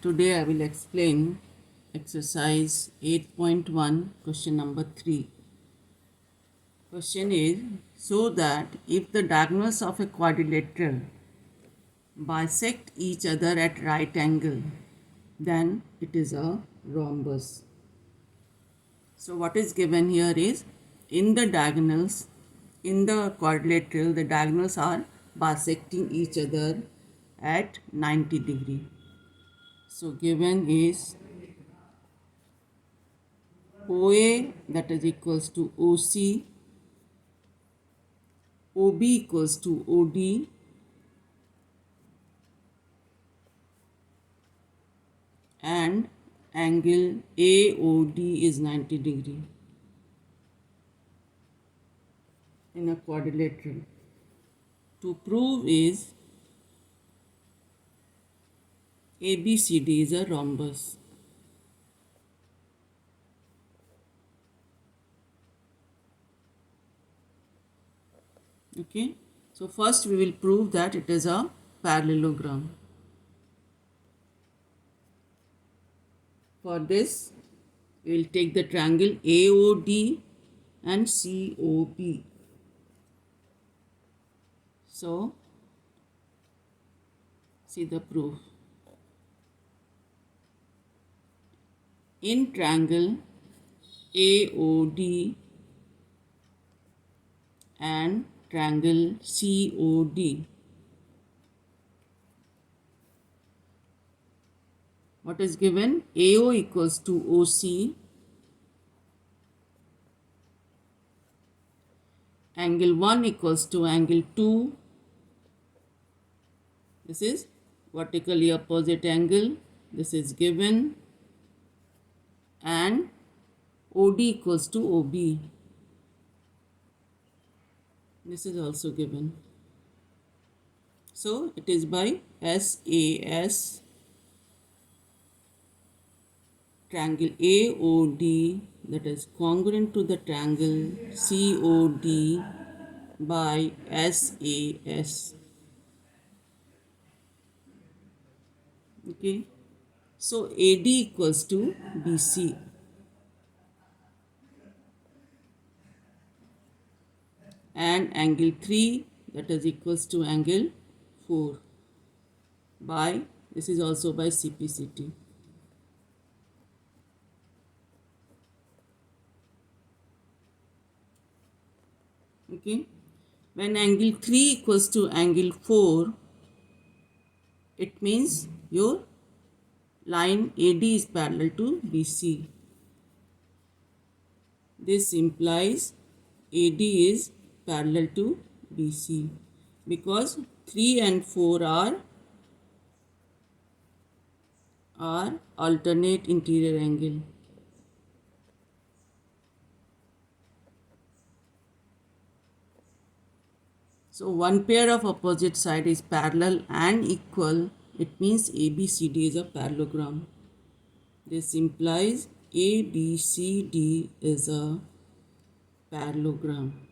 Today I will explain exercise 8.1 question number 3. Question is, so that if the diagonals of a quadrilateral bisect each other at right angle, then it is a rhombus. So what is given here is, in the diagonals, in the quadrilateral, the diagonals are bisecting each other at 90 degree. So given is OA, that is equals to OC, OB equals to OD, and angle AOD is 90 degree in a quadrilateral. To prove is ABCD is a rhombus. Okay, so first we will prove that it is a parallelogram. For this, we will take the triangle AOD and COB. So, see the proof. In triangle AOD and triangle COD, what is given? AO equals to OC, angle 1 equals to angle 2. This is vertically opposite angle. This is given. And OD equals to OB. This is also given. So it is by SAS, triangle AOD, that is congruent to the triangle COD by SAS. Okay, so AD equals to BC. And angle 3, that is equals to angle 4 by, this is also by CPCT. Okay, when angle 3 equals to angle 4, it means your line AD is parallel to BC. This implies AD is parallel to BC because 3 and 4 are alternate interior angle. So one pair of opposite side is parallel and equal. It means ABCD is a parallelogram. This implies ABCD is a parallelogram.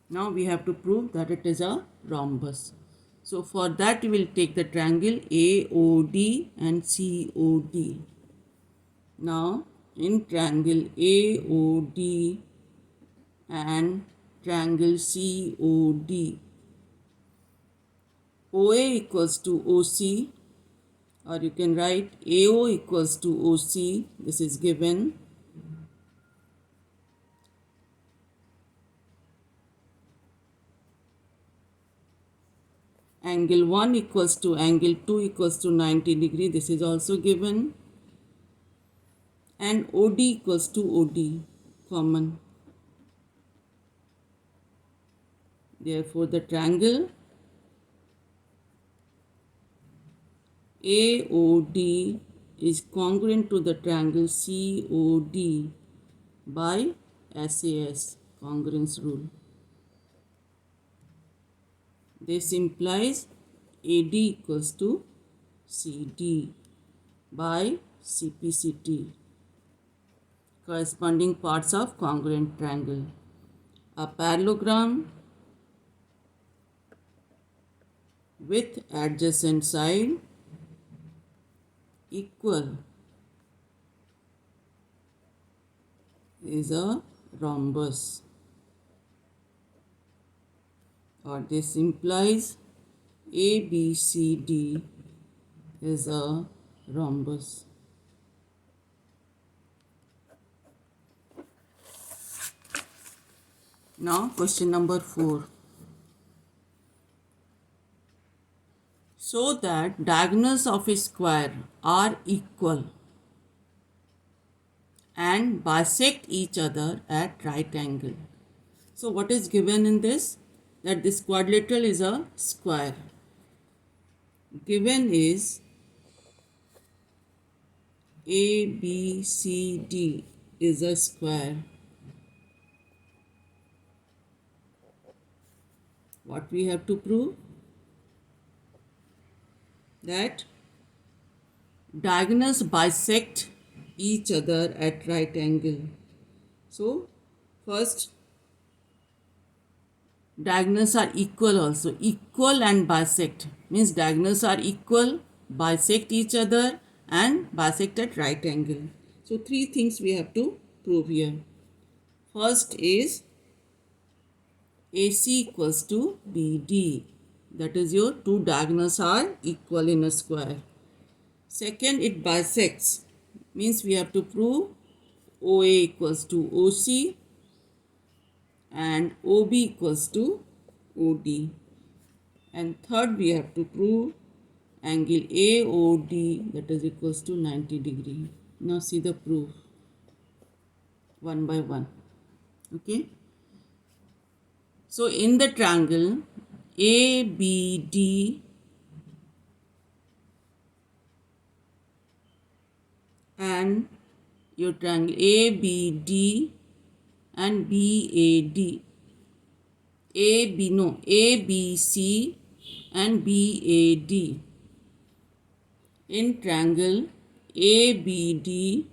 Now we have to prove that it is a rhombus. So for that we will take the triangle AOD and COD. Now in triangle AOD and triangle COD, OA equals to OC, or you can write AO equals to OC. This is given. Angle 1 equals to angle 2 equals to 90 degree. This is also given. And OD equals to OD, common. Therefore, the triangle AOD is congruent to the triangle COD by SAS, congruence rule. This implies AD equals to CD by CPCT, corresponding parts of congruent triangle. A parallelogram with adjacent side equal is a rhombus, or this implies ABCD is a rhombus. Now question number 4. So that diagonals of a square are equal and bisect each other at right angle. So what is given in this? That this quadrilateral is a square. Given is ABCD is a square. What we have to prove? That diagonals bisect each other at right angle. So first, diagonals are equal also. Equal and bisect means diagonals are equal, bisect each other and bisect at right angle. So three things we have to prove here. First is AC equals to BD. That is, your two diagonals are equal in a square. Second, it bisects. Means we have to prove OA equals to OC and OB equals to OD. And third, we have to prove angle AOD, that is equals to 90 degree. Now see the proof one by one. Okay. So in the triangle ABD and your triangle ABD and BAD, ABC and BAD. In triangle ABD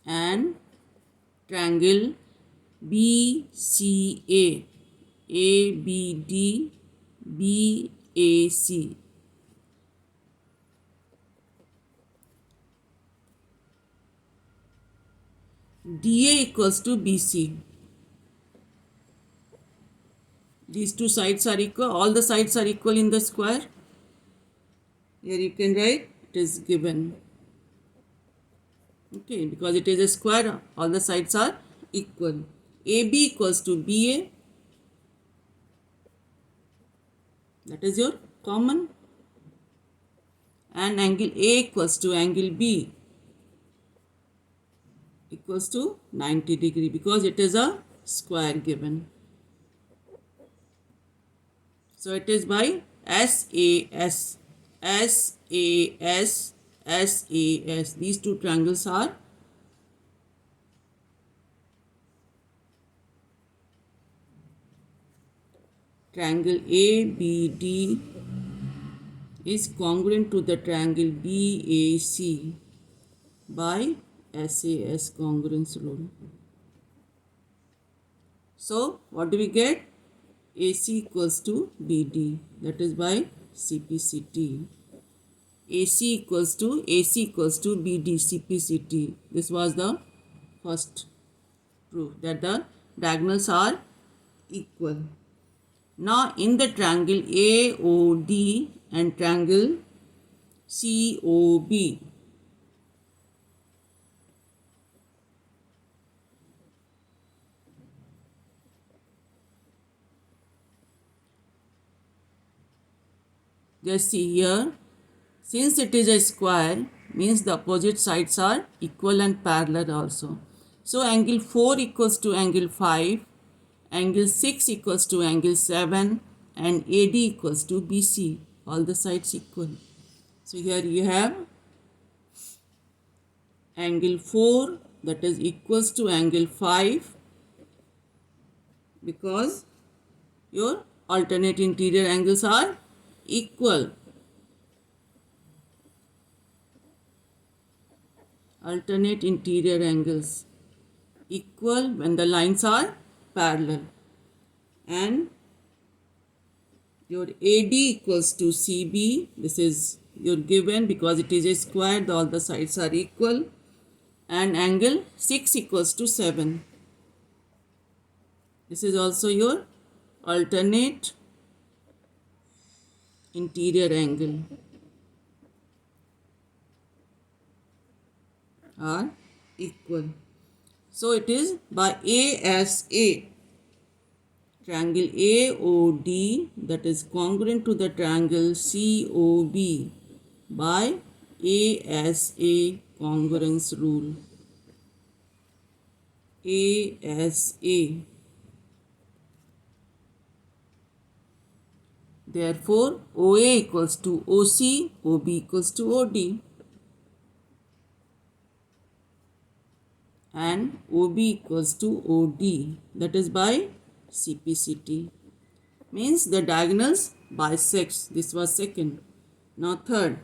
and triangle BCA, ABD, BAC. DA equals to BC. These two sides are equal. All the sides are equal in the square. Here you can write it is given. Okay, because it is a square, all the sides are equal. AB equals to BA. That is your common. And angle A equals to angle B equals to 90 degree because it is a square given. So it is by SAS. SAS, SAS. These two triangles are triangle ABD is congruent to the triangle BAC by SAS congruence rule. So what do we get? AC equals to BD, that is by CPCT. AC equals to BD, CPCT. This was the first proof that the diagonals are equal. Now in the triangle AOD and triangle COB, just see here, since it is a square means the opposite sides are equal and parallel also. So angle 4 equals to angle 5, angle 6 equals to angle 7 and AD equals to BC, all the sides equal. So here you have angle 4 that is equals to angle 5 because your alternate interior angles are equal. Alternate interior angles equal when the lines are parallel. And your AD equals to CB, this is you're given because it is a square, all the sides are equal, and angle 6 equals to 7. This is also your alternate interior angle are equal. So it is by ASA, triangle AOD, that is congruent to the triangle COB by ASA congruence rule. ASA. Therefore, OA equals to OC, OB equals to OD, and OB equals to OD, that is by CPCT. Means the diagonals bisects. This was second. Now third,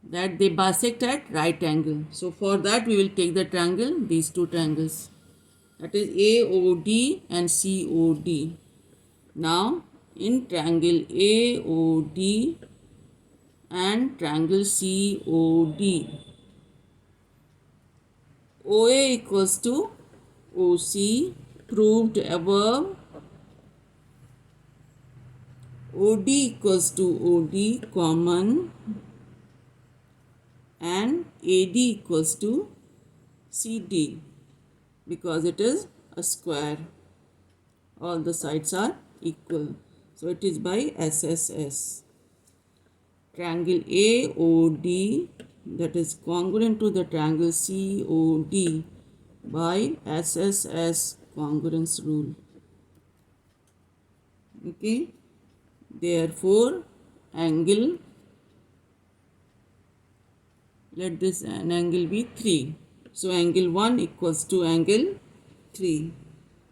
that they bisect at right angle. So for that we will take the triangle, these two triangles, that is AOD and COD. Now in triangle AOD and triangle COD, OA equals to OC proved above, OD equals to OD common, and AD equals to CD because it is a square. All the sides are equal. So it is by SSS. Triangle AOD, that is congruent to the triangle COD by SSS congruence rule. Okay. Therefore, angle, let this an angle be 3. So angle 1 equals to angle 3,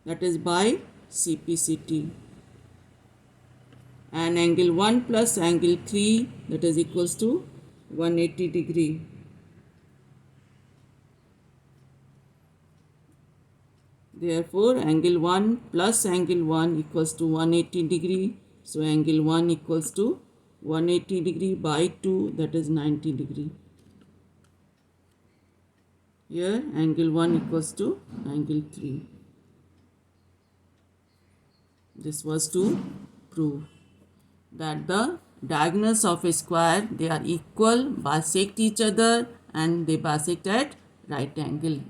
that is by CPCT. And angle 1 plus angle 3, that is equals to 180 degree. Therefore, angle 1 plus angle 1 equals to 180 degree. So angle 1 equals to 180 degree by 2, that is 90 degree. Here angle 1 equals to angle 3. This was to prove that the diagonals of a square, they are equal, bisect each other, and they bisect at right angle.